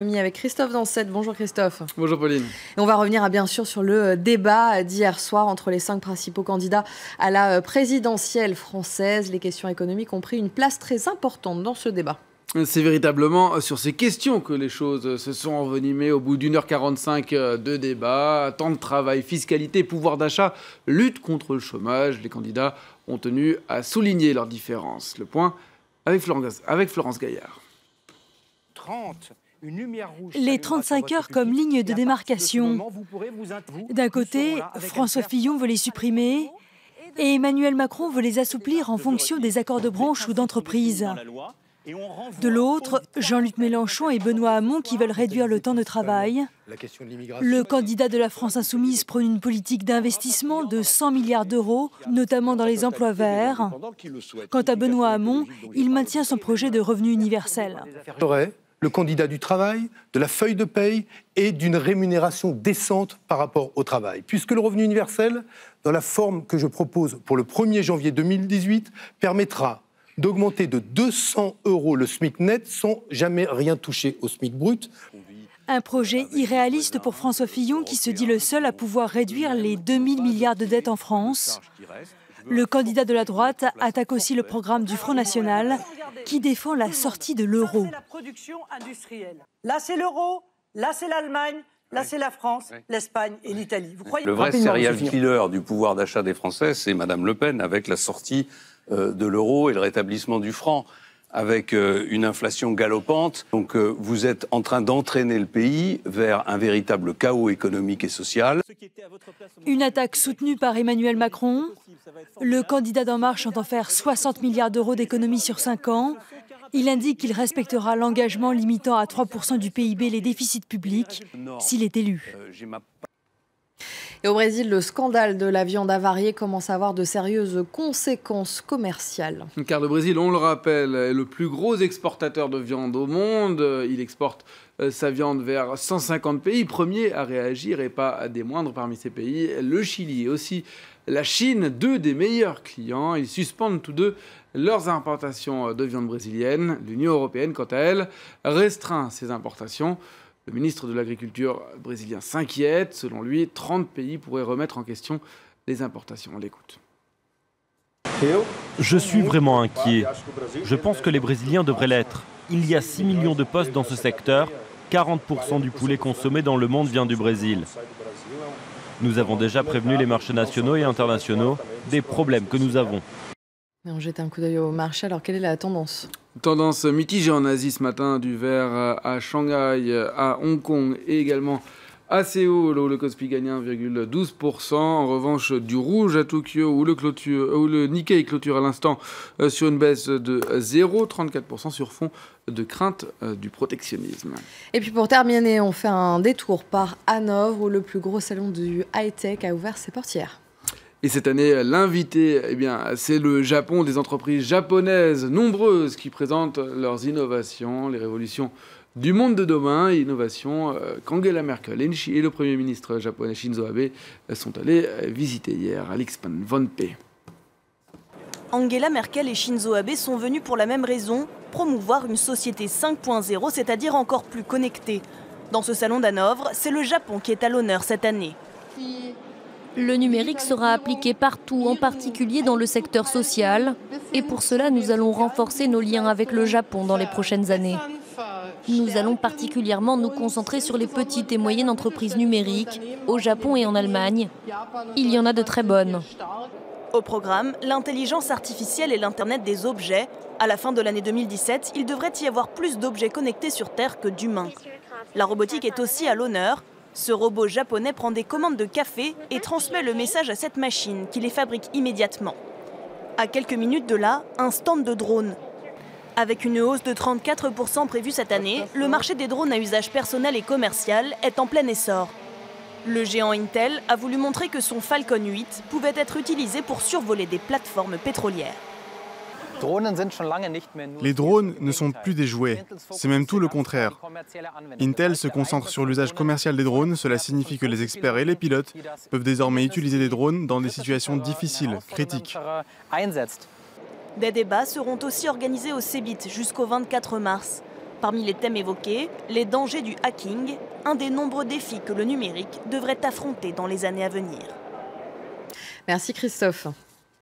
Avec Christophe Dansette. Bonjour Christophe. Bonjour Pauline. Et on va revenir bien sûr sur le débat d'hier soir entre les 5 principaux candidats à la présidentielle française. Les questions économiques ont pris une place très importante dans ce débat. C'est véritablement sur ces questions que les choses se sont envenimées au bout d'1h45 de débat. Temps de travail, fiscalité, pouvoir d'achat, lutte contre le chômage. Les candidats ont tenu à souligner leurs différences. Le point avec Florence Gaillard. Les 35 heures comme ligne de démarcation. D'un côté, François Fillon veut les supprimer et Emmanuel Macron veut les assouplir en fonction des accords de branche ou d'entreprise. De l'autre, Jean-Luc Mélenchon et Benoît Hamon qui veulent réduire le temps de travail. Le candidat de la France Insoumise prône une politique d'investissement de 100 milliards d'euros, notamment dans les emplois verts. Quant à Benoît Hamon, il maintient son projet de revenu universel. Le candidat du travail, de la feuille de paye et d'une rémunération décente par rapport au travail. Puisque le revenu universel, dans la forme que je propose pour le 1er janvier 2018, permettra d'augmenter de 200 € le SMIC net sans jamais rien toucher au SMIC brut. Un projet irréaliste pour François Fillon qui se dit le seul à pouvoir réduire les 2000 milliards de dettes en France. Le candidat de la droite attaque aussi le programme du Front National qui défend la sortie de l'euro. Là, c'est la production industrielle. Là, c'est l'euro. Là, c'est l'Allemagne. Là, c'est la France, l'Espagne et l'Italie. Vous croyez... Le vrai serial killer du pouvoir d'achat des Français, c'est Madame Le Pen avec la sortie de l'euro et le rétablissement du franc, avec une inflation galopante. Donc vous êtes en train d'entraîner le pays vers un véritable chaos économique et social. Une attaque soutenue par Emmanuel Macron. Le candidat d'En Marche entend faire 60 milliards d'euros d'économies sur 5 ans. Il indique qu'il respectera l'engagement limitant à 3% du PIB les déficits publics s'il est élu. Et au Brésil, le scandale de la viande avariée commence à avoir de sérieuses conséquences commerciales. Car le Brésil, on le rappelle, est le plus gros exportateur de viande au monde. Il exporte sa viande vers 150 pays. Premier à réagir et pas des moindres parmi ces pays, le Chili et aussi la Chine, deux des meilleurs clients. Ils suspendent tous deux leurs importations de viande brésilienne. L'Union européenne, quant à elle, restreint ses importations. Le ministre de l'Agriculture brésilien s'inquiète. Selon lui, 30 pays pourraient remettre en question les importations. On l'écoute. Je suis vraiment inquiet. Je pense que les Brésiliens devraient l'être. Il y a 6 millions de postes dans ce secteur. 40% du poulet consommé dans le monde vient du Brésil. Nous avons déjà prévenu les marchés nationaux et internationaux des problèmes que nous avons. On jette un coup d'œil au marché. Alors, quelle est la tendance ? Tendance mitigée en Asie ce matin, du vert à Shanghai, à Hong Kong et également à Séoul, où le Kospi gagne 1,12%. En revanche, du rouge à Tokyo, où le Nikkei clôture à l'instant sur une baisse de 0,34% sur fond de crainte du protectionnisme. Et puis pour terminer, on fait un détour par Hanovre, où le plus gros salon du high-tech a ouvert ses portières. Et cette année, l'invité, c'est le Japon, des entreprises japonaises nombreuses qui présentent leurs innovations, les révolutions du monde de demain, innovations qu'Angela Merkel et le Premier ministre japonais Shinzo Abe sont allés visiter hier à l'Xpan Von P. Angela Merkel et Shinzo Abe sont venus pour la même raison, promouvoir une société 5.0, c'est-à-dire encore plus connectée. Dans ce salon d'Hanovre, c'est le Japon qui est à l'honneur cette année. Le numérique sera appliqué partout, en particulier dans le secteur social. Et pour cela, nous allons renforcer nos liens avec le Japon dans les prochaines années. Nous allons particulièrement nous concentrer sur les petites et moyennes entreprises numériques, au Japon et en Allemagne. Il y en a de très bonnes. Au programme, l'intelligence artificielle et l'Internet des objets. À la fin de l'année 2017, il devrait y avoir plus d'objets connectés sur Terre que d'humains. La robotique est aussi à l'honneur. Ce robot japonais prend des commandes de café et transmet le message à cette machine qui les fabrique immédiatement. À quelques minutes de là, un stand de drones. Avec une hausse de 34% prévue cette année, le marché des drones à usage personnel et commercial est en plein essor. Le géant Intel a voulu montrer que son Falcon 8 pouvait être utilisé pour survoler des plateformes pétrolières. Les drones ne sont plus des jouets, c'est même tout le contraire. Intel se concentre sur l'usage commercial des drones, cela signifie que les experts et les pilotes peuvent désormais utiliser des drones dans des situations difficiles, critiques. Des débats seront aussi organisés au CeBIT jusqu'au 24 mars. Parmi les thèmes évoqués, les dangers du hacking, un des nombreux défis que le numérique devrait affronter dans les années à venir. Merci Christophe.